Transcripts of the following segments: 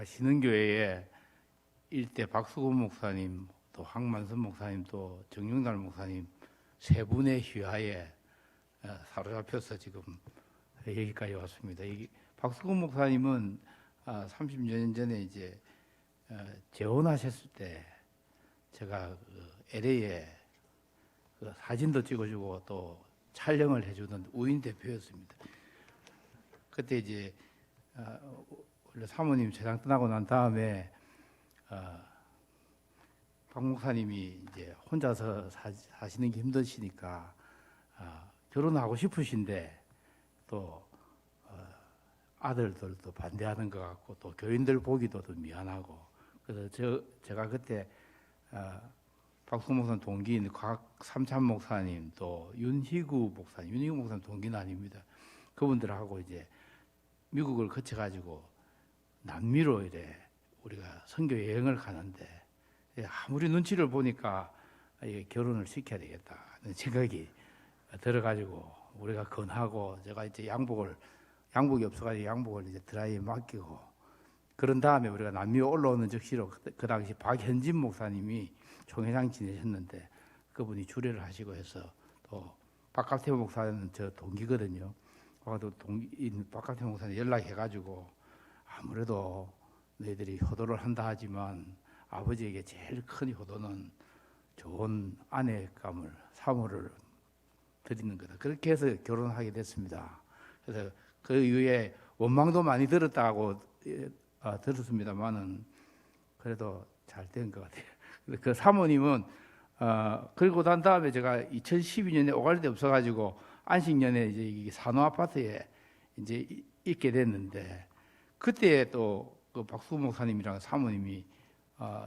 제가 신흥교회에 일대 박수곤 목사님, 또 황만선 목사님, 또 정용달 목사님 세 분의 휘하에 사로잡혀서 지금 여기까지 왔습니다. 박수곤 목사님은 30년 전에 이제 재혼하셨을 때 제가 LA에 사진도 찍어주고 또 촬영을 해주던 우인 대표였습니다. 그때 이제 원래 사모님 세상 떠나고 난 다음에 박 목사님이 이제 혼자서 사시는 게 힘드시니까 결혼하고 싶으신데 또 아들들도 반대하는 것 같고 또 교인들 보기도 좀 미안하고 그래서 제가 그때 박수 목사님 동기인 곽삼찬 목사님 또 윤희구 목사님 동기는 아닙니다. 그분들하고 이제 미국을 거쳐가지고 남미로 이래 우리가 선교 여행을 가는데 아무리 눈치를 보니까 결혼을 시켜야 되겠다는 생각이 들어가지고 우리가 건하고 제가 이제 양복이 없어가지고 양복을 이제 드라이에 맡기고 그런 다음에 우리가 남미 올라오는 즉시로 그 당시 박현진 목사님이 총회장 지내셨는데 그분이 주례를 하시고 해서 또 박갑태 목사는 저 동기거든요. 또 박갑태 목사님 연락해가지고 아무래도 너희들이 효도를 한다 하지만 아버지에게 제일 큰 효도는 좋은 아내감을 사모를 드리는 거다. 그렇게 해서 결혼하게 됐습니다. 그래서 그 이후에 원망도 많이 들었다고 들었습니다만은 그래도 잘 된 것 같아요. 그 사모님은 그리고 난 다음에 제가 2012년에 오갈 데 없어가지고 안식년에 이제 산호 아파트에 이제 있게 됐는데 그때 또 그 박수 목사님이랑 사모님이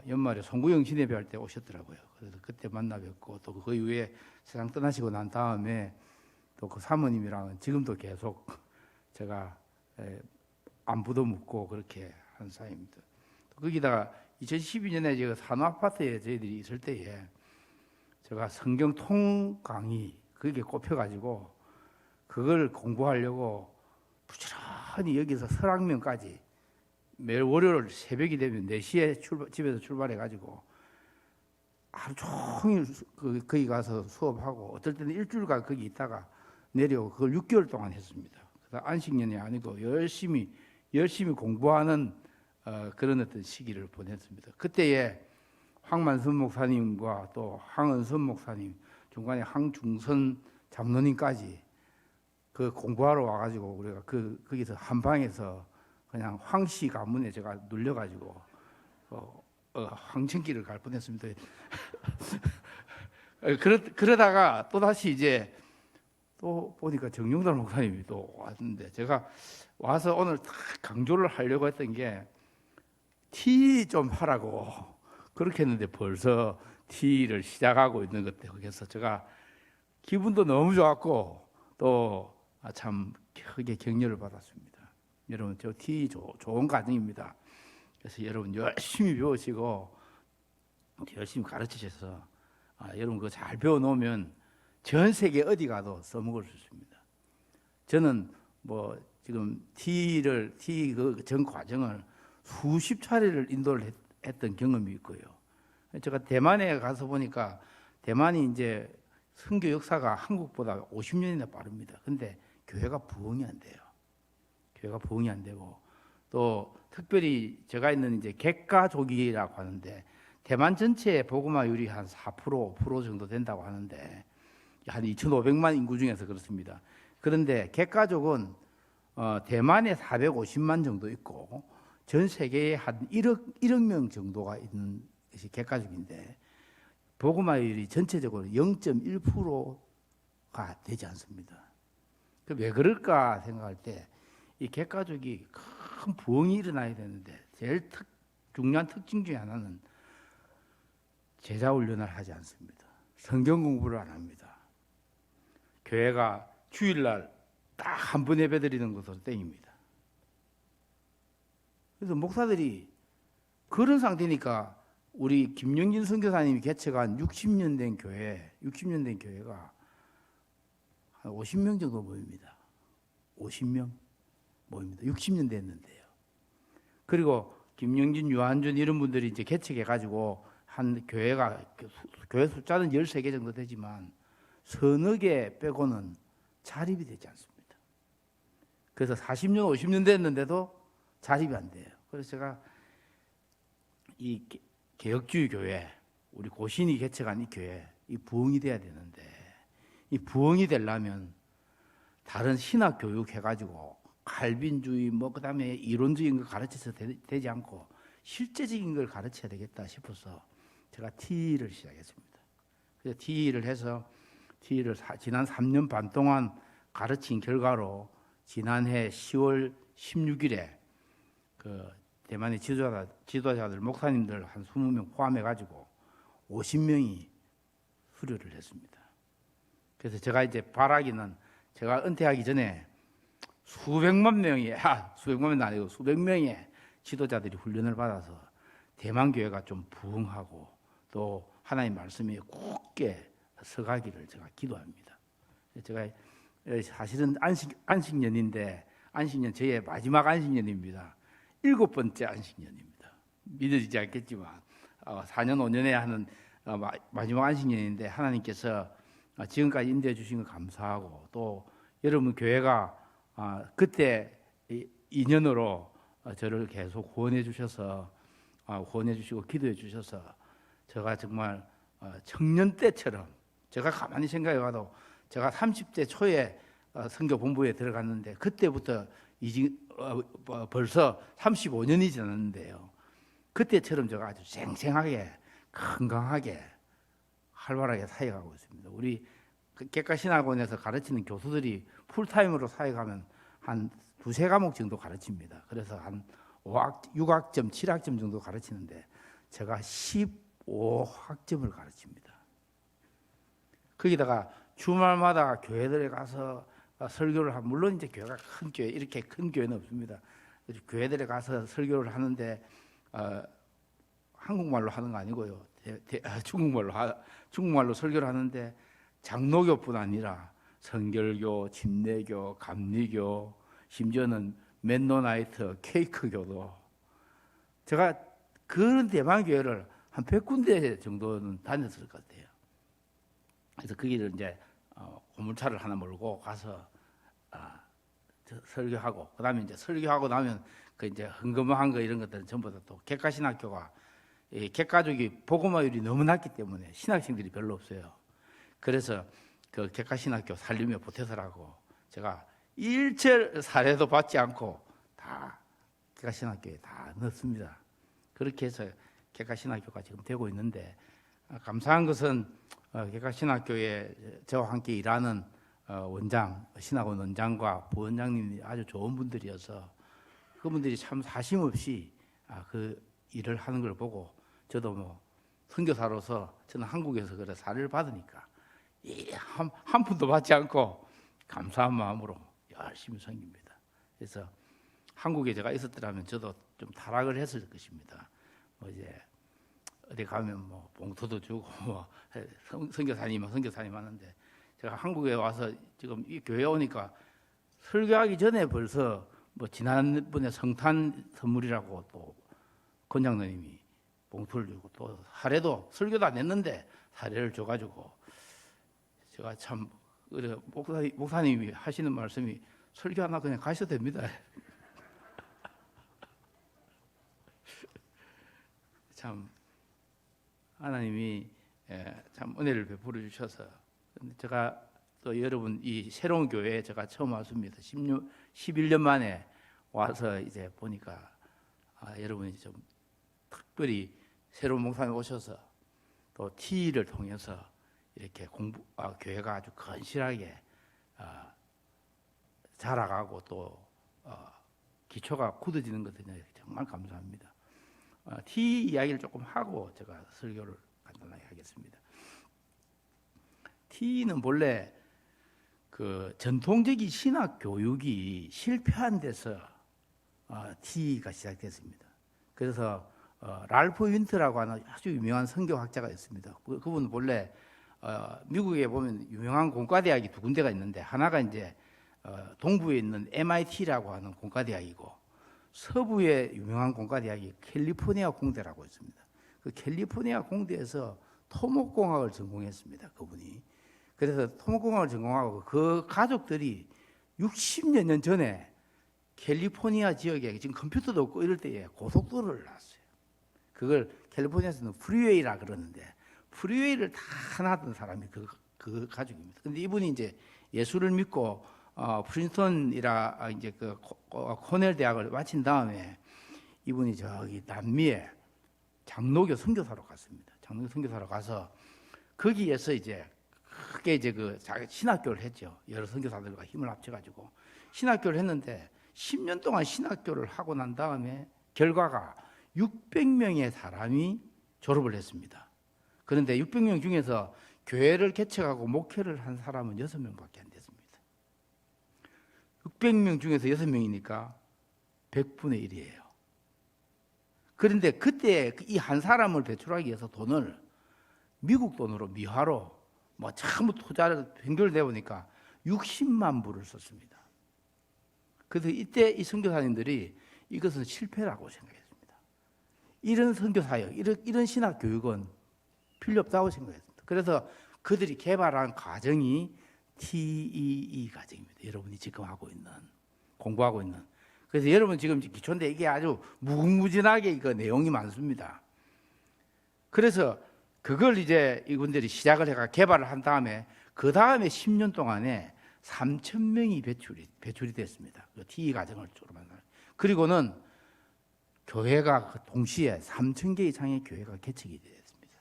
연말에 송구영 신예배 할 때 오셨더라고요. 그래서 그때 만나 뵙고 또 그 이후에 세상 떠나시고 난 다음에 또 그 사모님이랑은 지금도 계속 제가 안부도 묻고 그렇게 한 사이입니다. 거기다가 2012년에 제가 산호 아파트에 저희들이 있을 때에 제가 성경 통 강의 그게 꼽혀가지고 그걸 공부하려고 부지런히 여기서 설악면까지 매일 월요일 새벽이 되면 4시에 집에서 출발해가지고 하루 종일 거기 가서 수업하고 어떨 때는 일주일간 거기 있다가 내려오고 그걸 6개월 동안 했습니다. 그래서 안식년이 아니고 열심히 공부하는 그런 어떤 시기를 보냈습니다. 그때에 황만선 목사님과 또 황은선 목사님 중간에 황중선 장로님까지 그 공부하러 와가지고 우리가 거기서 한 방에서 그냥 황씨 가문에 제가 눌려가지고 황천길을 갈 뻔했습니다. 그러다가 또 다시 이제 또 보니까 정용달 목사님이 또 왔는데 제가 와서 오늘 강조를 하려고 했던 게 티 좀 하라고 그렇게 했는데 벌써 티를 시작하고 있는 것 같아요. 그래서 제가 기분도 너무 좋았고 또 참 크게 격려를 받았습니다. 여러분 저 티 좋은 과정입니다. 그래서 여러분 열심히 배우시고 열심히 가르치셔서 여러분 그거 잘 배워놓으면 전 세계 어디 가도 써먹을 수 있습니다. 저는 뭐 지금 티 그 전 과정을 수십 차례를 인도를 했던 경험이 있고요. 제가 대만에 가서 보니까 대만이 이제 선교 역사가 한국보다 50년이나 빠릅니다. 근데 교회가 부흥이 안 돼요. 교회가 부흥이 안 되고 또 특별히 제가 있는 이제 객가족이라고 하는데 대만 전체 복음화율이 한 4% 5% 정도 된다고 하는데 한 2,500만 인구 중에서 그렇습니다. 그런데 객가족은 대만에 450만 정도 있고 전 세계에 한 1억 명 정도가 있는 것이 객가족인데 복음화율이 전체적으로 0.1%가 되지 않습니다. 왜 그럴까 생각할 때 이 객가족이 큰 부흥이 일어나야 되는데 제일 중요한 특징 중에 하나는 제자 훈련을 하지 않습니다. 성경 공부를 안 합니다. 교회가 주일날 딱 한 번 예배 드리는 것으로 땡입니다. 그래서 목사들이 그런 상태니까 우리 김영진 선교사님이 개척한 60년 된 교회가 한 50명 정도 모입니다. 50명 모입니다. 60년 됐는데요. 그리고 김영진, 유한준 이런 분들이 이제 개척해가지고 한 교회가 교회 숫자는 13개 정도 되지만 서너 개 빼고는 자립이 되지 않습니다. 그래서 40년, 50년 됐는데도 자립이 안 돼요. 그래서 제가 이 개혁주의 교회, 우리 고신이 개척한 이 교회, 이 부흥이 돼야 되는데 이 부흥이 되려면 다른 신학 교육 해가지고 칼빈주의 뭐 그다음에 이론적인 걸 가르쳐서 되지 않고 실제적인 걸 가르쳐야 되겠다 싶어서 제가 TE를 시작했습니다. 그래서 TE를 해서 TE를 지난 3년 반 동안 가르친 결과로 지난해 10월 16일에 그 대만의 지도자들 목사님들 한 20명 포함해가지고 50명이 수료를 했습니다. 그래서 제가 이제 바라기는 제가 은퇴하기 전에 수백만 명의 수백 명의 지도자들이 훈련을 받아서 대만교회가 좀 부흥하고 또 하나님 말씀에 굳게 서가기를 제가 기도합니다. 제가 사실은 안식년인데 안식년 저의 마지막 안식년입니다. 7번째 안식년입니다. 믿어지지 않겠지만 4년 5년에 하는 마지막 안식년인데 하나님께서 지금까지 인도해 주신 거 감사하고 또 여러분 교회가 그때 인연으로 저를 계속 후원해 주셔서 후원해 주시고 기도해 주셔서 제가 정말 청년 때처럼 제가 가만히 생각해 봐도 제가 30대 초에 선교 본부에 들어갔는데 그때부터 벌써 35년이 지났는데요. 그때처럼 제가 아주 쌩쌩하게 건강하게 활발하게 사역하고 있습니다. 우리 객가신학원에서 가르치는 교수들이 풀타임으로 사역하면 한 2-3과목 정도 가르칩니다. 그래서 한 6학점, 7학점 정도 가르치는데 제가 15학점을 가르칩니다. 거기다가 주말마다 교회들에 가서 설교를 하면 물론 이제 교회가 큰 교회 이렇게 큰 교회는 없습니다. 교회들에 가서 설교를 하는데 한국말로 하는 거 아니고요. 중국말로 설교를 하는데 장로교뿐 아니라 성결교, 침례교, 감리교, 심지어는 맨노나이트, 케이크교도 제가 그런 대만 교회를 한 100군데 정도는 다녔을 것 같아요. 그래서 거기를 이제 고물차를 하나 몰고 가서 설교하고 그다음에 이제 설교하고 나면 그 이제 흥금한 거 이런 것들은 전부 다 또 객가신학교가 객가족이 복음화율이 너무 낮기 때문에 신학생들이 별로 없어요. 그래서 그 객가신학교 살리며 보태서라고 제가 일체 사례도 받지 않고 다 객가신학교에 다 넣습니다. 그렇게 해서 객가신학교가 지금 되고 있는데 감사한 것은 객가신학교에 저와 함께 일하는 원장, 신학원 원장과 부원장님이 아주 좋은 분들이어서 그분들이 참 사심 없이 그 일을 하는 걸 보고 저도 뭐 선교사로서 저는 한국에서 그래 사례를 받으니까 한 푼도 받지 않고 감사한 마음으로 열심히 섬깁니다. 그래서 한국에 제가 있었더라면 저도 좀 타락을 했을 것입니다. 뭐 이제 어디 가면 뭐 봉투도 주고 뭐 선교사님 하는데 제가 한국에 와서 지금 이 교회 오니까 설교하기 전에 벌써 뭐 지난번에 성탄 선물이라고 또 권장로님이 봉투를 주고 또 사례도 설교도 안 했는데 사례를 줘가지고 제가 참 목사님이 하시는 말씀이 설교 하나 그냥 가셔도 됩니다. 참 하나님이 참 은혜를 베풀어 주셔서 제가 또 여러분 이 새로운 교회에 제가 처음 왔습니다. 11년 만에 와서 이제 보니까 여러분이 좀 특별히 새로운 목사님 오셔서 또 TE를 통해서 이렇게 교회가 아주 건실하게 자라가고 또 기초가 굳어지는 것에 정말 감사합니다. TE 이야기를 조금 하고 제가 설교를 간단하게 하겠습니다. TE는 본래 그 전통적인 신학 교육이 실패한 데서 TE가 시작됐습니다. 그래서 랄프 윈트라고 하는 아주 유명한 선교학자가 있습니다. 그분은 본래 미국에 보면 유명한 공과대학이 2군데가 있는데 하나가 이제 동부에 있는 MIT라고 하는 공과대학이고 서부의 유명한 공과대학이 캘리포니아 공대라고 있습니다. 그 캘리포니아 공대에서 토목공학을 전공했습니다. 그분이. 그래서 토목공학을 전공하고 그 가족들이 60여 년 전에 캘리포니아 지역에 지금 컴퓨터도 없고 이럴 때에 고속도로를 놨어요. 그걸 캘리포니아에서는 프리웨이라 그러는데 프리웨이를 다 놨던 사람이 그 가족입니다. 근데 이분이 이제 예수를 믿고 프린스턴이라 이제 그 코넬 대학을 마친 다음에 이분이 저기 남미에 장로교 선교사로 갔습니다. 장로교 선교사로 가서 거기에서 이제 크게 이제 그 신학교를 했죠. 여러 선교사들과 힘을 합쳐가지고 신학교를 했는데 10년 동안 신학교를 하고 난 다음에 결과가 600명의 사람이 졸업을 했습니다. 그런데 600명 중에서 교회를 개척하고 목회를 한 사람은 6명밖에 안 됐습니다. 600명 중에서 6명이니까 100분의 1이에요. 그런데 그때 이 한 사람을 배출하기 위해서 돈을 미국 돈으로 미화로 뭐 전부 투자를 연결돼 보니까 60만 불을 썼습니다. 그래서 이때 이 선교사님들이 이것은 실패라고 생각했습니다. 이런 선교사역, 이런 신학 교육은 필요 없다고 생각했습니다. 그래서 그들이 개발한 과정이 TEE 과정입니다. 여러분이 지금 공부하고 있는. 그래서 여러분 지금 기초인데 이게 아주 무궁무진하게 이거 내용이 많습니다. 그래서 그걸 이제 이분들이 시작을 해가 개발을 한 다음에 그 다음에 10년 동안에 3,000명이 배출이 됐습니다. 그 TE 과정을 졸업한 사람. 그리고는 교회가 동시에 3,000개 이상의 교회가 개척이 됐습니다.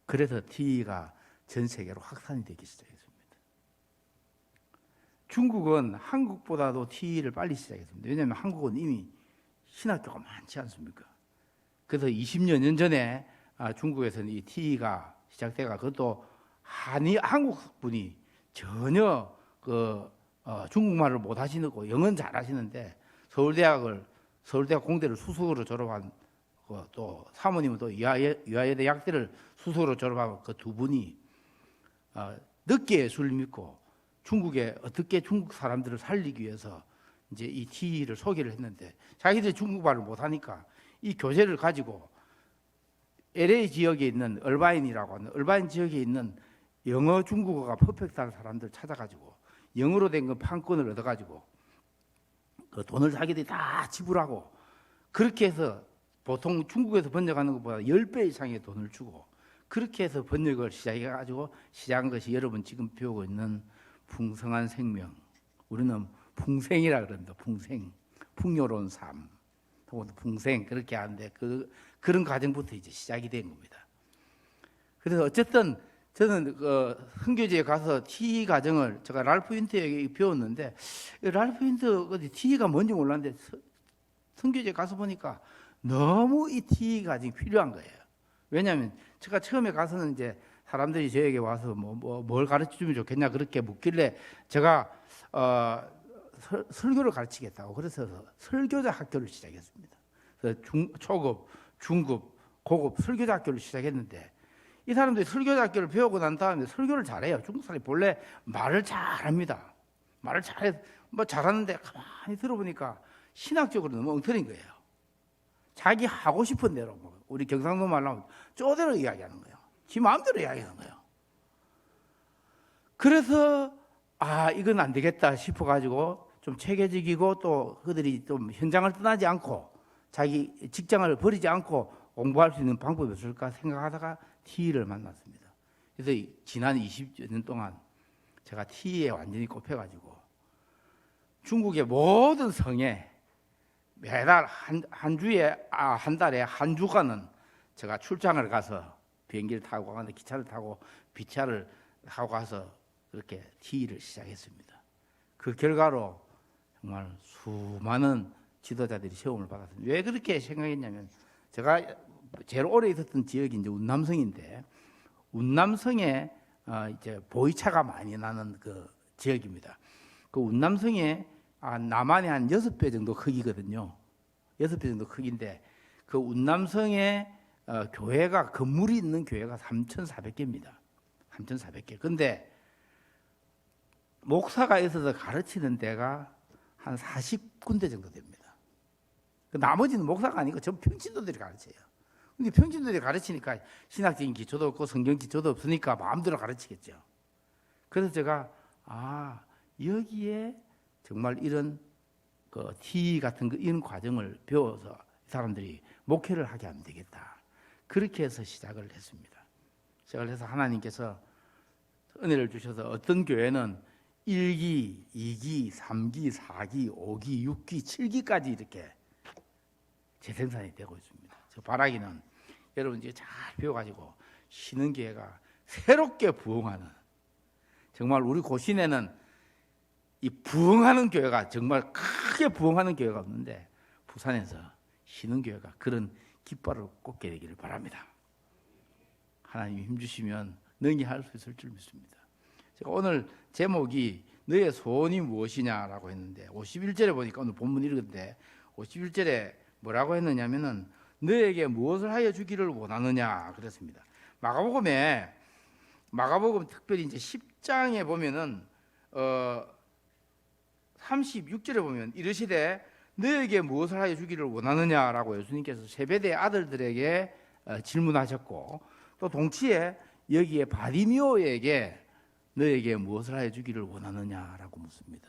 그래서 TE가 전 세계로 확산이 되기 시작했습니다. 중국은 한국보다도 TE를 빨리 시작했습니다. 왜냐하면 한국은 이미 신학교가 많지 않습니까? 그래서 20여 년 전에 중국에서는 이 TE가 시작돼가 그것도 한국 분이 전혀 중국말을 못 하시고 영어는 잘 하시는데 서울대학 공대를 수석으로 졸업한 또 사모님은 또 유아여대 약대를 수석으로 졸업한 그 두 분이 늦게 예수를 믿고 중국에 어떻게 중국 사람들을 살리기 위해서 이제 이 TE를 소개를 했는데 자기들이 중국말을 못 하니까 이 교재를 가지고 LA 지역에 있는 얼바인이라고 하는 얼바인 지역에 있는 영어 중국어가 퍼펙트한 사람들 찾아가지고 영어로 된 그 판권을 얻어가지고 그 돈을 자기들이 다 지불하고 그렇게 해서 보통 중국에서 번역하는 것보다 10배 이상의 돈을 주고 그렇게 해서 번역을 시작해가지고 시작한 것이 여러분 지금 배우고 있는 풍성한 생명. 우리는 풍생이라 그럽니다. 풍생. 풍요로운 삶. 풍생 그렇게 하는데 그런 과정부터 이제 시작이 된 겁니다. 그래서 어쨌든 저는 선교지에 가서 TE 과정을 제가 랄프 윈터에게 배웠는데 랄프 윈터 TE가 뭔지 몰랐는데 선교지에 가서 보니까 너무 이 TE 과정이 필요한 거예요. 왜냐하면 제가 처음에 가서는 이제 사람들이 저에게 와서 뭘 가르쳐 주면 좋겠냐 그렇게 묻길래 제가 설교를 가르치겠다고 그래서 설교자 학교를 시작했습니다. 그래서 초급, 중급, 고급 설교자 학교를 시작했는데 이 사람들이 설교자 학교를 배우고 난 다음에 설교를 잘해요. 중국 사람이 본래 말을 잘합니다. 말을 잘하는데 가만히 들어보니까 신학적으로 너무 엉터리인 거예요. 자기 하고 싶은 대로 우리 경상도 말로 하면 쪼대로 이야기하는 거예요. 지 마음대로 이야기하는 거예요. 그래서 이건 안 되겠다 싶어가지고 좀 체계적이고 또 그들이 좀 현장을 떠나지 않고 자기 직장을 버리지 않고 공부할 수 있는 방법이 없을까 생각하다가 TE를 만났습니다. 그래서 지난 20년 동안 제가 TE에 완전히 꼽혀가지고 중국의 모든 성에 매달 한 달에 한 주간은 제가 출장을 가서 비행기를 타고 가는데 기차를 타고 비차를 타고 가서 그렇게 TE를 시작했습니다. 그 결과로 정말 수많은 지도자들이 시험을 받았습니다. 왜 그렇게 생각했냐면 제가 제일 오래 있었던 지역이 이제 운남성인데 운남성에 이제 보이차가 많이 나는 그 지역입니다. 그 운남성에 남한의 한 6배 정도 크기거든요. 6배 정도 크기인데 그 운남성에 교회가 건물이 있는 교회가 3,400개입니다. 3,400개. 근데 목사가 있어서 가르치는 데가 한 40군데 정도 됩니다. 그 나머지는 목사가 아니고 전 평신도들이 가르쳐요. 근데 평신도들이 가르치니까 신학적인 기초도 없고 성경 기초도 없으니까 마음대로 가르치겠죠. 그래서 제가 여기에 정말 이런 그 T 같은 이런 과정을 배워서 사람들이 목회를 하게 하면 되겠다. 그렇게 해서 시작을 했습니다. 시작을 해서 하나님께서 은혜를 주셔서 어떤 교회는 1기, 2기, 3기, 4기, 5기, 6기, 7기까지 이렇게 재생산이 되고 있습니다. 저 바라기는 여러분 이제 잘 배워가지고 쉬는 교회가 새롭게 부흥하는, 정말 우리 고신에는 이 부흥하는 교회가 정말 크게 부흥하는 교회가 없는데 부산에서 쉬는 교회가 그런 깃발을 꽂게 되기를 바랍니다. 하나님이 힘주시면 능히 할 수 있을 줄 믿습니다. 제가 오늘 제목이 너의 소원이 무엇이냐라고 했는데 51절에 보니까 오늘 본문 읽었는데 51절에 뭐라고 했느냐면은 너에게 무엇을 하여 주기를 원하느냐 그랬습니다. 마가복음 특별히 이제 10장에 보면은 36절에 보면 이르시되 너에게 무엇을 하여 주기를 원하느냐라고 예수님께서 세베대의 아들들에게 질문하셨고, 또 동시에 여기에 바리미오에게 너에게 무엇을 하여 주기를 원하느냐라고 묻습니다.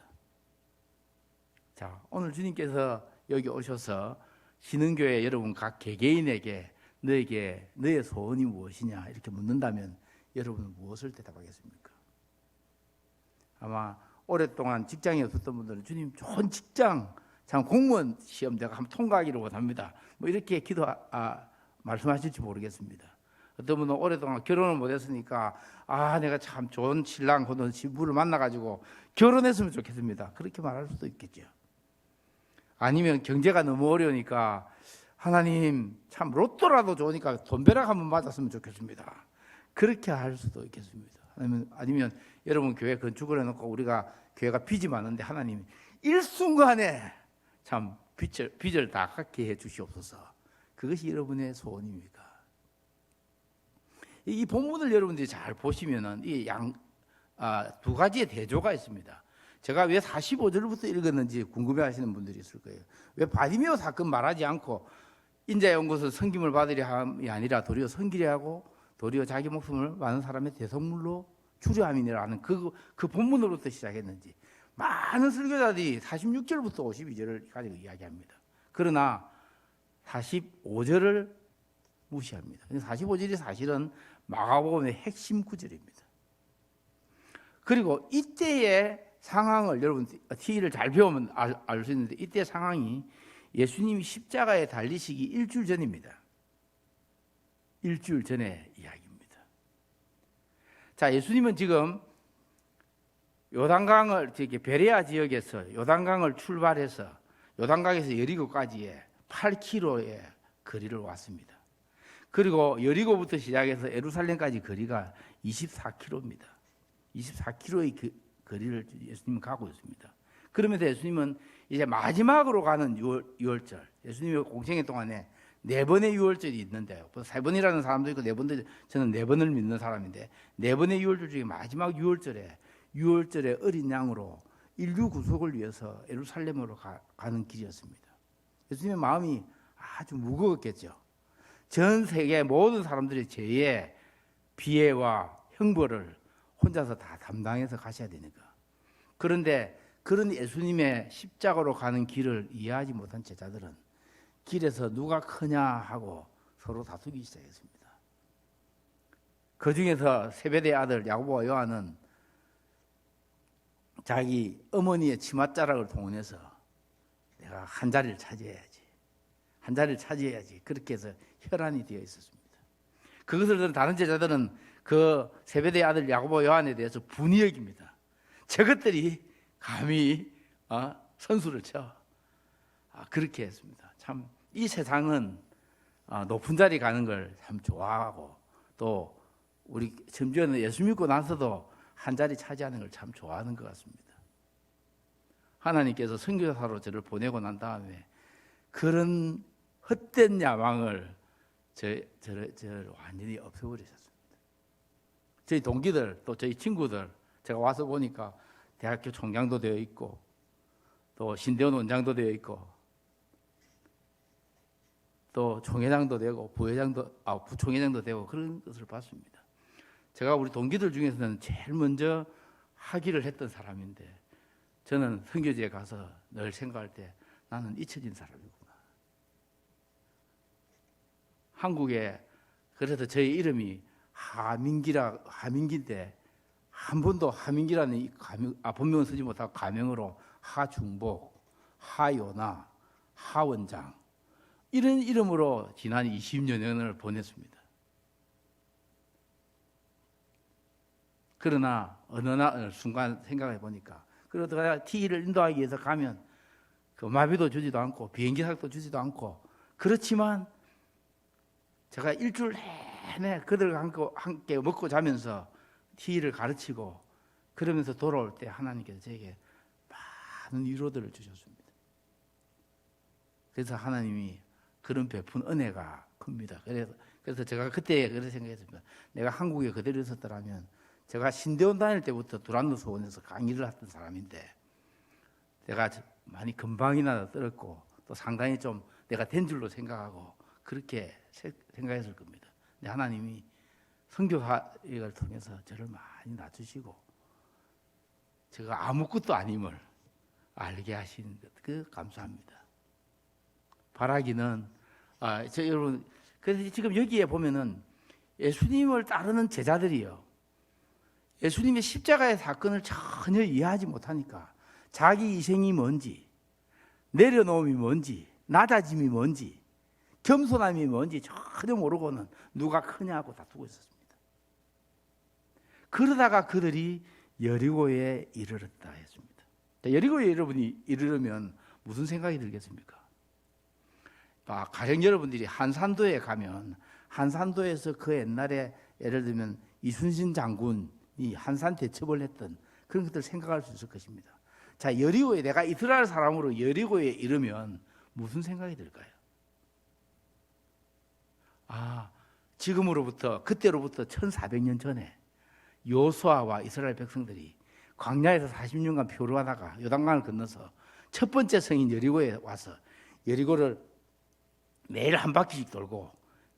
자, 오늘 주님께서 여기 오셔서 신흥교회 여러분 각 개개인에게 너에게 너의 소원이 무엇이냐 이렇게 묻는다면 여러분은 무엇을 대답하겠습니까? 아마 오랫동안 직장에 없었던 분들은 주님 좋은 직장, 참 공무원 시험 내가 한번 통과하기를 원합니다. 뭐 이렇게 말씀하실지 모르겠습니다. 어떤 분은 오랫동안 결혼을 못했으니까 내가 참 좋은 신랑 혹은 신부를 만나가지고 결혼했으면 좋겠습니다. 그렇게 말할 수도 있겠죠. 아니면 경제가 너무 어려우니까 하나님 참 로또라도 좋으니까 돈벼락 한번 맞았으면 좋겠습니다. 그렇게 할 수도 있겠습니다. 아니면 여러분 교회 건축을 해놓고 우리가 교회가 빚이 많은데 하나님 일순간에 참 빚을 다 갚게 해 주시옵소서. 그것이 여러분의 소원입니까? 이 본문을 여러분들이 잘 보시면은 두 가지의 대조가 있습니다. 제가 왜 45절부터 읽었는지 궁금해하시는 분들이 있을 거예요. 왜 바디메오 사건 말하지 않고 인자의 온 것을 섬김을 받으려 함이 아니라 도리어 섬기려 하고 도리어 자기 목숨을 많은 사람의 대성물로 주려 함이라는 그 본문으로부터 시작했는지, 많은 설교자들이 46절부터 52절을 가지고 이야기합니다. 그러나 45절을 무시합니다. 45절이 사실은 마가복음의 핵심 구절입니다. 그리고 이때의 상황을 여러분 T를 잘 배우면 알 수 있는데, 이때의 상황이 예수님이 십자가에 달리시기 일주일 전입니다. 일주일 전의 이야기입니다. 자, 예수님은 지금 요단강을 베레아 지역에서 요단강을 출발해서 요단강에서 여리고까지의 8km의 거리를 왔습니다. 그리고 여리고부터 시작해서 예루살렘까지 거리가 24km입니다. 24km의 거리를 예수님은 가고 있습니다. 그러면서 예수님은 이제 마지막으로 가는 유월절, 예수님의 공생애 동안에 4번의 유월절이 있는데요. 3번이라는 사람도 있고 4번도, 저는 4번을 믿는 사람인데 4번의 유월절 중에 마지막 유월절에 어린 양으로 인류 구속을 위해서 예루살렘으로 가는 길이었습니다. 예수님의 마음이 아주 무거웠겠죠. 전 세계 모든 사람들의 죄의 비애와 형벌을 혼자서 다 담당해서 가셔야 되니까. 그런데 그런 예수님의 십자가로 가는 길을 이해하지 못한 제자들은 길에서 누가 크냐 하고 서로 다투기 시작했습니다. 그 중에서 세베대의 아들 야고보와 요한은 자기 어머니의 치맛자락을 동원해서 내가 한 자리를 차지해야지 그렇게 해서 혈안이 되어 있었습니다. 그것을 들은 다른 제자들은 그 세베대의 아들 야고보 요한에 대해서 분이 여깁니다. 저것들이 감히 선수를 쳐. 그렇게 했습니다. 참 이 세상은 높은 자리 가는 걸 참 좋아하고, 또 우리 심지어는 예수 믿고 나서도 한 자리 차지하는 걸 참 좋아하는 것 같습니다. 하나님께서 선교사로 저를 보내고 난 다음에 그런 헛된 야망을 저를 완전히 없애버리셨습니다. 저희 동기들 또 저희 친구들 제가 와서 보니까 대학교 총장도 되어 있고 또 신대원 원장도 되어 있고 또 총회장도 되고 부총회장도 되고 그런 것을 봤습니다. 제가 우리 동기들 중에서는 제일 먼저 학위를 했던 사람인데 저는 선교지에 가서 늘 생각할 때 나는 잊혀진 사람이구나. 한국에 그래서 저희 이름이 하민기인데 한 번도 하민기라는 본명을 쓰지 못하고 가명으로 하중복, 하요나, 하원장 이런 이름으로 지난 20여 년을 보냈습니다. 그러나 어느 순간 생각해 보니까 그러다가 TE를 인도하기 위해서 가면 그 마비도 주지도 않고 비행기 삭도 주지도 않고 그렇지만 제가 일주일 내내 그들과 함께 먹고 자면서 TE를 가르치고 그러면서 돌아올 때 하나님께서 저에게 많은 위로들을 주셨습니다. 그래서 하나님이 그런 베푼 은혜가 큽니다. 그래서 제가 그때 그렇게 생각했습니다. 내가 한국에 그대로 있었더라면 제가 신대원 다닐 때부터 두란노 소원에서 강의를 했던 사람인데 내가 많이 금방이나 떨었고 또 상당히 좀 내가 된 줄로 생각하고 그렇게 생각했을 겁니다. 근데 하나님이 선교사역을 통해서 저를 많이 낮추시고 제가 아무것도 아님을 알게 하시는 것, 그 감사합니다. 바라기는 여러분 그래서 지금 여기에 보면은 예수님을 따르는 제자들이요. 예수님의 십자가의 사건을 전혀 이해하지 못하니까 자기 희생이 뭔지, 내려놓음이 뭔지, 낮아짐이 뭔지, 겸손함이 뭔지 전혀 모르고는 누가 크냐고 다투고 있었습니다. 그러다가 그들이 여리고에 이르렀다 했습니다. 여리고에 여러분이 이르르면 무슨 생각이 들겠습니까? 가령 여러분들이 한산도에 가면 한산도에서 그 옛날에 예를 들면 이순신 장군이 한산 대첩을 했던 그런 것들을 생각할 수 있을 것입니다. 자, 여리고에 내가 이스라엘 사람으로 여리고에 이르면 무슨 생각이 들까요? 지금으로부터 그때로부터 1400년 전에 여호수아와 이스라엘 백성들이 광야에서 40년간 표류하다가 요단강을 건너서 첫 번째 성인 여리고에 와서 여리고를 매일 한 바퀴씩 돌고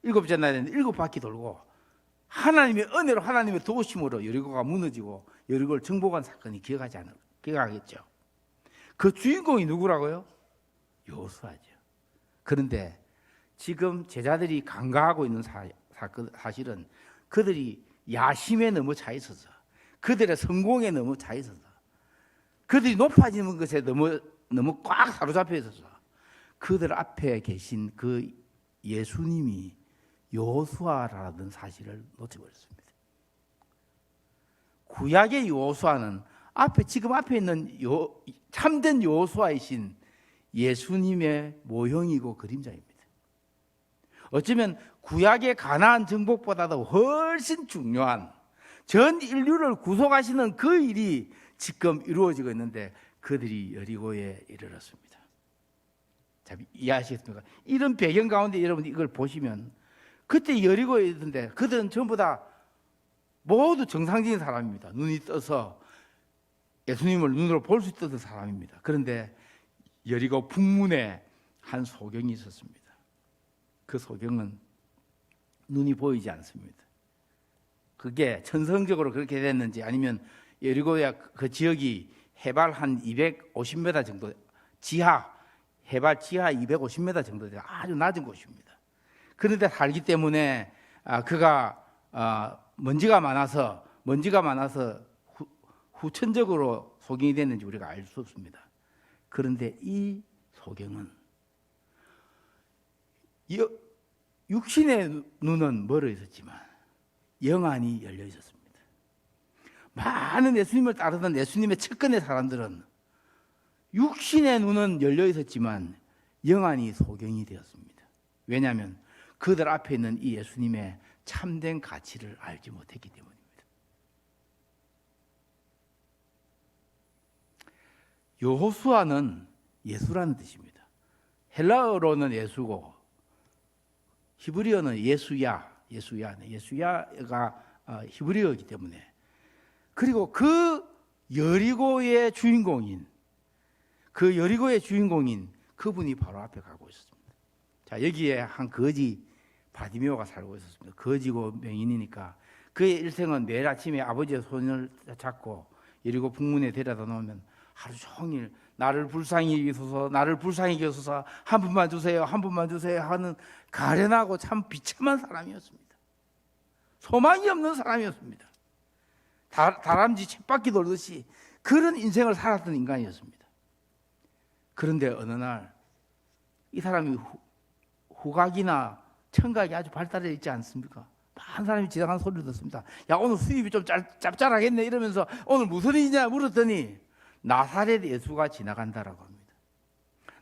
7째 날에는 7바퀴 돌고 하나님의 은혜로 하나님의 도우심으로 여리고가 무너지고 여리고를 정복한 사건이 기억하겠죠. 그 주인공이 누구라고요? 여호수아죠. 그런데 지금 제자들이 간과하고 있는 사실은 그들이 야심에 너무 차 있어서 그들의 성공에 너무 차 있어서 그들이 높아지는 것에 너무 꽉 사로잡혀 있어서 그들 앞에 계신 그 예수님이 여호수아라는 사실을 놓쳐버렸습니다. 구약의 여호수아는 지금 앞에 있는 참된 여호수아이신 예수님의 모형이고 그림자입니다. 어쩌면 구약의 가나안 정복보다도 훨씬 중요한 전 인류를 구속하시는 그 일이 지금 이루어지고 있는데 그들이 여리고에 이르렀습니다. 자, 이해하시겠습니까? 이런 배경 가운데 여러분이 이걸 보시면 그때 여리고에 있는데 그들은 전부 다 모두 정상적인 사람입니다. 눈이 떠서 예수님을 눈으로 볼 수 있던 사람입니다. 그런데 여리고 북문에 한 소경이 있었습니다. 그 소경은 눈이 보이지 않습니다. 그게 천성적으로 그렇게 됐는지 아니면 여리고의 그 지역이 해발 한 250m 정도 해발 지하 250m 정도 되는 아주 낮은 곳입니다. 그런데 살기 때문에 그가 먼지가 많아서 후천적으로 소경이 됐는지 우리가 알 수 없습니다. 그런데 이 소경은 육신의 눈은 멀어 있었지만 영안이 열려 있었습니다. 많은 예수님을 따르던 예수님의 측근의 사람들은 육신의 눈은 열려 있었지만 영안이 소경이 되었습니다. 왜냐하면 그들 앞에 있는 이 예수님의 참된 가치를 알지 못했기 때문입니다. 여호수아는 예수라는 뜻입니다. 헬라어로는 예수고 히브리어는 예수야가 히브리어이기 때문에 그리고 그 여리고의 주인공인 그 여리고의 주인공인 그분이 바로 앞에 가고 있었습니다. 자, 여기에 한 거지 바디메오가 살고 있었습니다. 거지고 명인이니까 그의 일생은 매일 아침에 아버지의 손을 잡고 여리고 북문에 데려다 놓으면 하루 종일 나를 불쌍히 여기소서, 나를 불쌍히 여기소서, 한 분만 주세요, 한 분만 주세요 하는 가련하고 참 비참한 사람이었습니다. 소망이 없는 사람이었습니다. 다람쥐 쳇바퀴 돌듯이 그런 인생을 살았던 인간이었습니다. 그런데 어느 날 이 사람이 후각이나 청각이 아주 발달해 있지 않습니까? 한 사람이 지나가는 소리를 듣습니다. 야, 오늘 수입이 좀 짭짤하겠네 이러면서 오늘 무슨 일이냐 물었더니 나사렛 예수가 지나간다라고 합니다.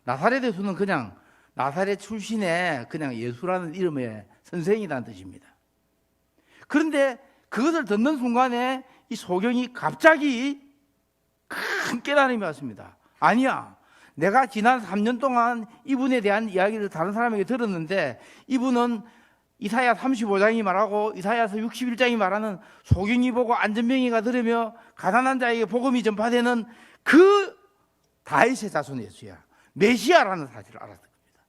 나사렛 예수는 그냥 나사렛 출신의 그냥 예수라는 이름의 선생이라는 뜻입니다. 그런데 그것을 듣는 순간에 이 소경이 갑자기 큰 깨달음이 왔습니다. 아니야, 내가 지난 3년 동안 이분에 대한 이야기를 다른 사람에게 들었는데 이분은 이사야 35장이 말하고 이사야서 61장이 말하는 소경이 보고 안전병이가 들으며 가난한 자에게 복음이 전파되는 그 다윗의 자손 예수야, 메시아라는 사실을 알았던 겁니다.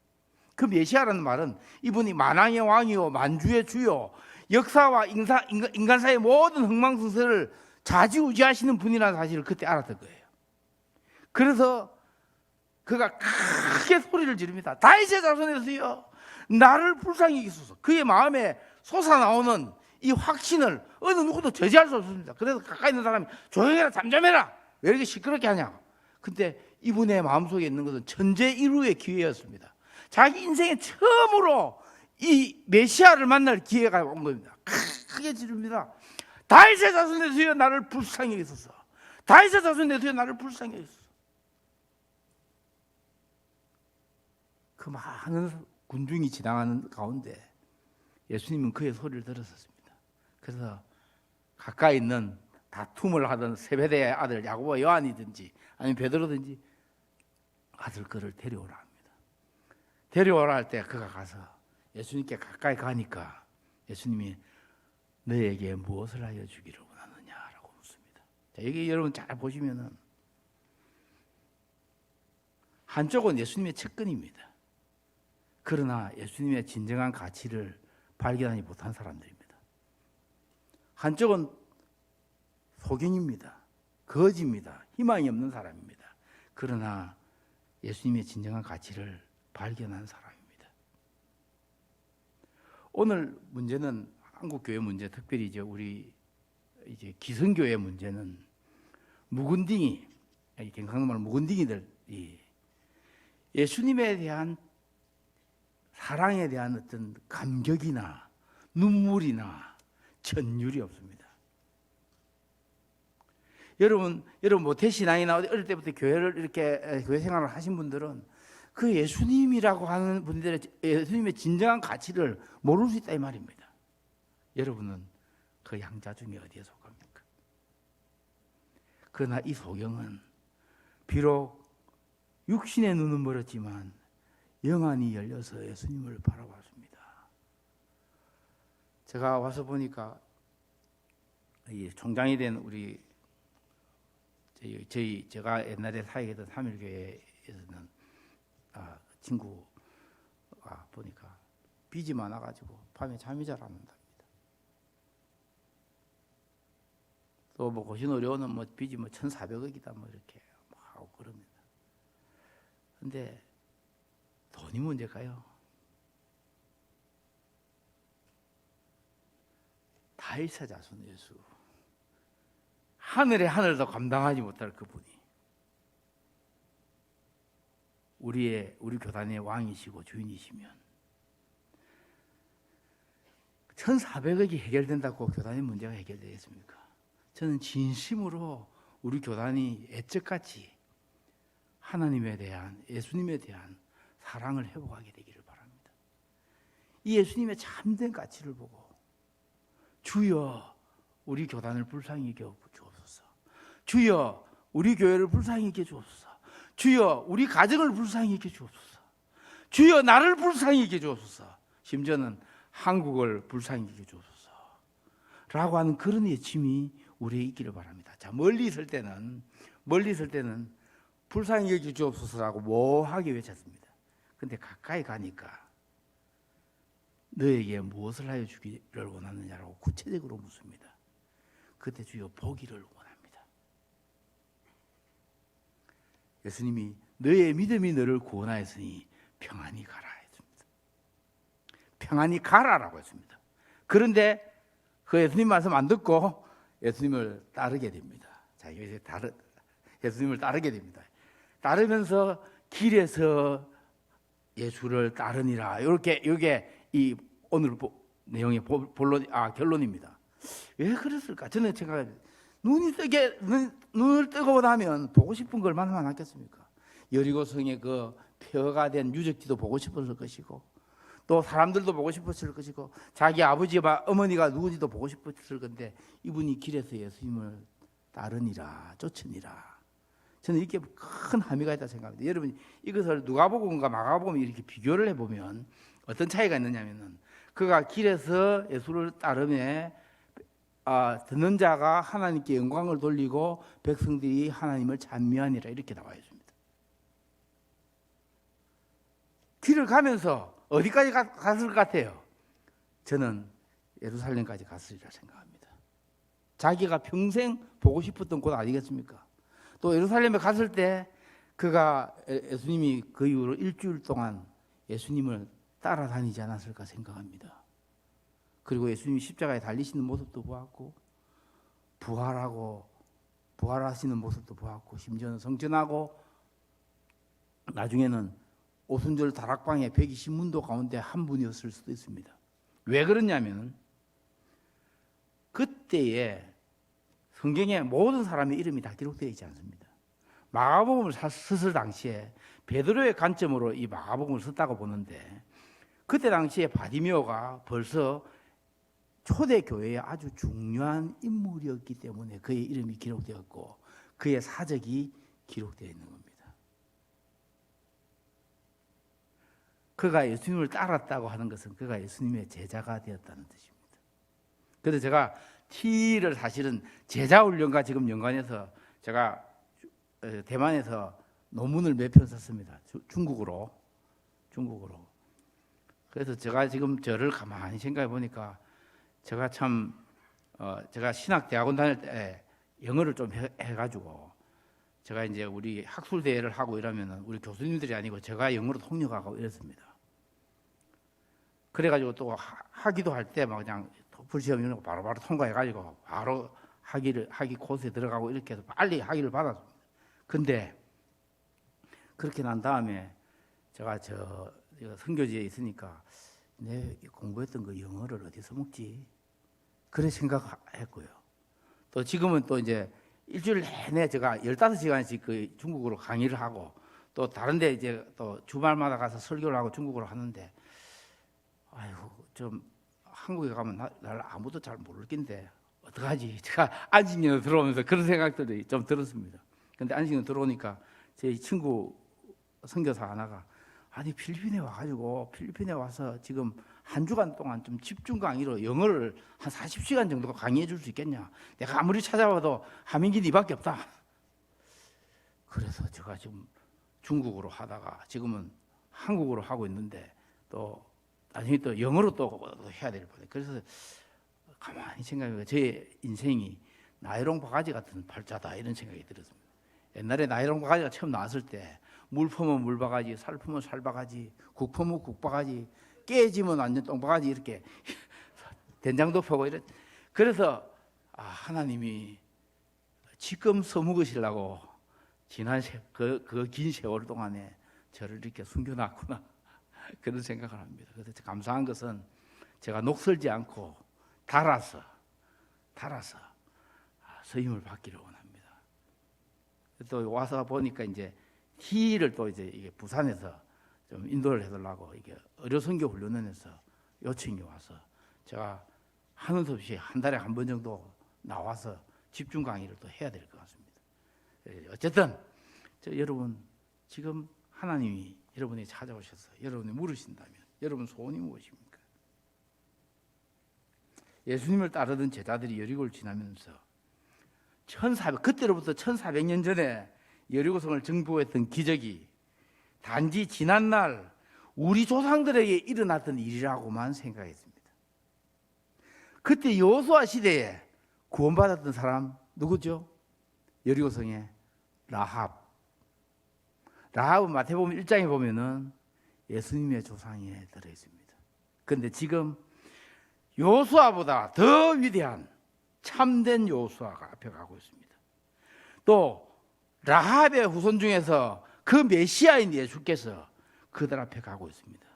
그 메시아라는 말은 이분이 만왕의 왕이요 만주의 주요 역사와 인간사의 모든 흥망성쇠를 좌지우지하시는 분이라는 사실을 그때 알았던 거예요. 그래서 그가 크게 소리를 지릅니다. 다윗의 자손에서요, 나를 불쌍히 여기소서. 그의 마음에 솟아나오는 이 확신을 어느 누구도 저지할 수 없습니다. 그래서 가까이 있는 사람이 조용해라, 잠잠해라, 왜 이렇게 시끄럽게 하냐. 근데 이분의 마음속에 있는 것은 천재일우의 기회였습니다. 자기 인생에 처음으로 이 메시아를 만날 기회가 온 겁니다. 크게 지릅니다. 다윗의 자손에서요, 나를 불쌍히 여기소서. 다윗의 자손에서요, 나를 불쌍히 여기소서. 그 많은 군중이 지나가는 가운데 예수님은 그의 소리를 들었었습니다. 그래서 가까이 있는 다툼을 하던 세베대의 아들 야고보 요한이든지 아니면 베드로든지 아들 그를 데려오라 합니다. 데려오라 할 때 그가 가서 예수님께 가까이 가니까 예수님이 너에게 무엇을 하여 주기를 원하느냐라고 묻습니다. 자, 여기 여러분 잘 보시면은 한쪽은 예수님의 측근입니다. 그러나 예수님의 진정한 가치를 발견하지 못한 사람들입니다. 한쪽은 소경입니다. 거지입니다. 희망이 없는 사람입니다. 그러나 예수님의 진정한 가치를 발견한 사람입니다. 오늘 문제는 한국 교회 문제, 특별히 이제 우리 이제 기성교회 문제는 묵은딩이, 경상도말 묵은딩이들이 예수님에 대한 사랑에 대한 어떤 감격이나 눈물이나 전율이 없습니다. 여러분 모태신앙이나 어릴 때부터 교회를 이렇게 교회 생활을 하신 분들은 그 예수님이라고 하는 분들의 예수님의 진정한 가치를 모를 수 있다 이 말입니다. 여러분은 그 양자 중에 어디에 속합니까? 그러나 이 소경은 비록 육신의 눈은 멀었지만 영안이 열려서 예수님을 바라봤습니다. 제가 와서 보니까 총장이 된 우리 제가 옛날에 사역했던 삼일교회에서는 친구가 보니까 빚이 많아가지고 밤에 잠이 잘 안 온답니다. 또 뭐 고신오려는 뭐 빚이 뭐 1,400억이다 뭐 이렇게 하고 그럽니다. 근데 돈이 문제가요. 다윗의 자손 예수, 하늘의 하늘도 감당하지 못할 그분이 우리 교단의 왕이시고 주인이시면 1,400억이 해결된다고 교단의 문제가 해결되겠습니까? 저는 진심으로 우리 교단이 애적같이 하나님에 대한, 예수님에 대한 사랑을 회복하게 되기를 바랍니다. 이 예수님의 참된 가치를 보고 주여 우리 교단을 불쌍히 여겨 주옵소서, 주여 우리 교회를 불쌍히 여겨 주옵소서, 주여 우리 가정을 불쌍히 여겨 주옵소서, 주여 나를 불쌍히 여겨 주옵소서, 심지어는 한국을 불쌍히 여겨 주옵소서 라고 하는 그런 예침이 우리에 있기를 바랍니다. 자, 멀리 있을 때는 불쌍히 여겨 주옵소서라고 모호하게 외쳤습니다. 근데 가까이 가니까 너에게 무엇을 하여 주기를 원하느냐라고 구체적으로 묻습니다. 그때 주여 보기를 원합니다. 예수님이 너의 믿음이 너를 구원하였으니 평안히 가라 했습니다. 평안히 가라라고 했습니다. 그런데 그 예수님 말씀 안 듣고 예수님을 따르게 됩니다. 자, 이제 예수님을 따르게 됩니다. 따르면서 길에서 예수를 따르니라. 이게 이 오늘 내용의 결론입니다. 왜 그랬을까? 저는 눈을 뜨고 나면 보고 싶은 걸 얼마나 많았겠습니까? 여리고성의 그 폐허가 된 유적지도 보고 싶었을 것이고, 또 사람들도 보고 싶었을 것이고, 자기 아버지와 어머니가 누군지도 보고 싶었을 건데, 이분이 길에서 예수님을 따르니라, 쫓으니라. 저는 이게 큰 함의가 있다 생각합니다. 여러분, 이것을 누가복음과 마가복음 이렇게 비교를 해보면 어떤 차이가 있느냐면은, 그가 길에서 예수를 따르며 듣는 자가 하나님께 영광을 돌리고 백성들이 하나님을 찬미하니라, 이렇게 나와 있습니다. 길을 가면서 어디까지 갔을 것 같아요? 저는 예루살렘까지 갔으리라 생각합니다. 자기가 평생 보고 싶었던 곳 아니겠습니까? 또 예루살렘에 갔을 때 예수님이 그 이후로 일주일 동안 예수님을 따라다니지 않았을까 생각합니다. 그리고 예수님이 십자가에 달리시는 모습도 보았고, 부활하시는 모습도 보았고, 심지어는 성전하고, 나중에는 오순절 다락방에 120문도 가운데 한 분이었을 수도 있습니다. 왜 그러냐면 그때에 성경에 모든 사람의 이름이 다 기록되어 있지 않습니다. 마가복음을 썼을 당시에 베드로의 관점으로 이 마가복음을 썼다고 보는데, 그때 당시에 바디메오가 벌써 초대교회의 아주 중요한 인물이었기 때문에 그의 이름이 기록되었고 그의 사적이 기록되어 있는 겁니다. 그가 예수님을 따랐다고 하는 것은 그가 예수님의 제자가 되었다는 뜻입니다. 그래서 제가 T를 사실은 제자훈련과 지금 연관해서 제가 대만에서 논문을 몇 편 썼습니다. 중국어로. 그래서 제가 지금 저를 가만히 생각해 보니까 제가 제가 신학대학원 다닐 때 영어를 좀 해가지고 제가 이제 우리 학술 대회를 하고 이러면은 우리 교수님들이 아니고 제가 영어로 통역하고 이랬습니다. 그래가지고 또 학위도 할 때 막 그냥 토플 시험 이런 거 바로바로 통과해가지고 바로 학위 코스에 들어가고 이렇게 해서 빨리 학위를 받았습니다. 근데 그렇게 난 다음에 제가 선교지에 있으니까 내 공부했던 그 영어를 어디서 먹지? 그래 생각했고요. 또 지금은 또 이제 일주일 내내 제가 15시간씩 그 중국어로 강의를 하고 또 다른 데 이제 또 주말마다 가서 설교를 하고 중국어로 하는데, 아이고 좀 한국에 가면 날 아무도 잘 모를 낀데 어떡하지? 제가 안식년에 들어오면서 그런 생각들이 좀 들었습니다. 근데 안식년 들어오니까 제 친구 선교사 하나가, 아니 필리핀에 와서 지금 한 주간 동안 좀 집중 강의로 영어를 한 40시간 정도 강의해 줄 수 있겠냐? 내가 아무리 찾아봐도 하민기 니밖에 없다. 그래서 제가 지금 중국어로 하다가 지금은 한국어로 하고 있는데 또 나중에 또 영어로 또 해야 될 뻔해. 그래서 가만히 생각해보니까 제 인생이 나이롱 바가지 같은 팔자다, 이런 생각이 들었습니다. 옛날에 나이롱 바가지가 처음 나왔을 때 물 퍼면 물바가지, 살 퍼면 살바가지, 국 퍼면 국바가지, 깨지면 완전 똥바가지, 이렇게 된장도 퍼고 이래. 그래서 하나님이 지금 써먹으시려고 지난 그 긴 세월 동안에 저를 이렇게 숨겨놨구나, 그런 생각을 합니다. 그래서 감사한 것은 제가 녹슬지 않고 달아서 서임을 받기를 원합니다. 또 와서 보니까 이제 T를 또 이제 이게 부산에서 좀 인도를 해달라고 이게 의료선교 훈련원에서 요청이 와서 제가 하는 수 없이 한 달에 한 번 정도 나와서 집중 강의를 또 해야 될 것 같습니다. 어쨌든 여러분, 지금 하나님이 여러분이 찾아오셔서 여러분이 물으신다면 여러분 소원이 무엇입니까? 예수님을 따르던 제자들이 여리고를 지나면서 그때로부터 1400년 전에 여리고성을 정복했던 기적이 단지 지난날 우리 조상들에게 일어났던 일이라고만 생각했습니다. 그때 여호수아 시대에 구원받았던 사람 누구죠? 여리고성의 라합. 라합은 마태복음 1장에 보면은 예수님의 조상에 들어 있습니다. 그런데 지금 여호수아보다 더 위대한 참된 여호수아가 앞에 가고 있습니다. 또 라합의 후손 중에서 그 메시아인 예수께서 그들 앞에 가고 있습니다.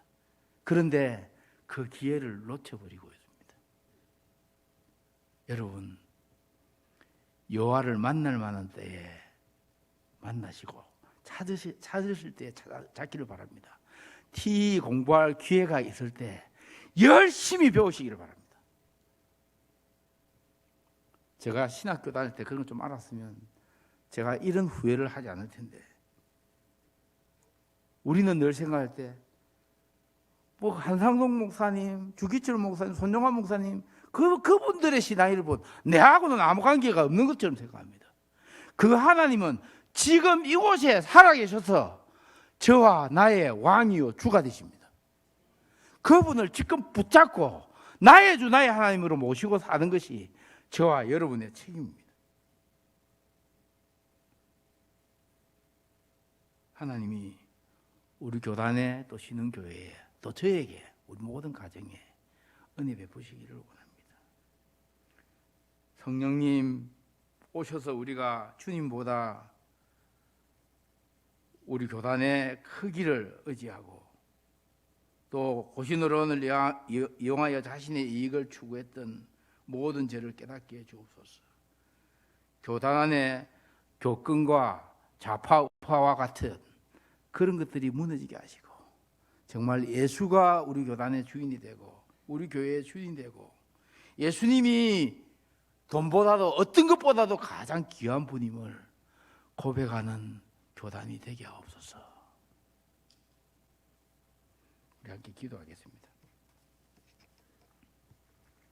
그런데 그 기회를 놓쳐버리고 있습니다. 여러분, 여호와를 만날 만한 때에 만나시고 찾으실 때에 찾기를 바랍니다. T 공부할 기회가 있을 때 열심히 배우시기를 바랍니다. 제가 신학교 다닐 때 그런 걸 좀 알았으면 제가 이런 후회를 하지 않을 텐데, 우리는 늘 생각할 때 뭐 한상동 목사님, 주기철 목사님, 손정환 목사님 그분들의 신앙을 본 내하고는 아무 관계가 없는 것처럼 생각합니다. 그 하나님은 지금 이곳에 살아계셔서 저와 나의 왕이요 주가 되십니다. 그분을 지금 붙잡고 나의 주 나의 하나님으로 모시고 사는 것이 저와 여러분의 책임입니다. 하나님이 우리 교단에 또 신흥교회에 또 저에게 우리 모든 가정에 은혜 베푸시기를 원합니다. 성령님 오셔서 우리가 주님보다 우리 교단의 크기를 의지하고 또 고신으로를 이용하여 자신의 이익을 추구했던 모든 죄를 깨닫게 해 주옵소서. 교단 안에 교권과 좌파 우파와 같은 그런 것들이 무너지게 하시고 정말 예수가 우리 교단의 주인이 되고 우리 교회의 주인이 되고 예수님이 돈보다도 어떤 것보다도 가장 귀한 분임을 고백하는 교단이 되게 하옵소서. 우리 함께 기도하겠습니다.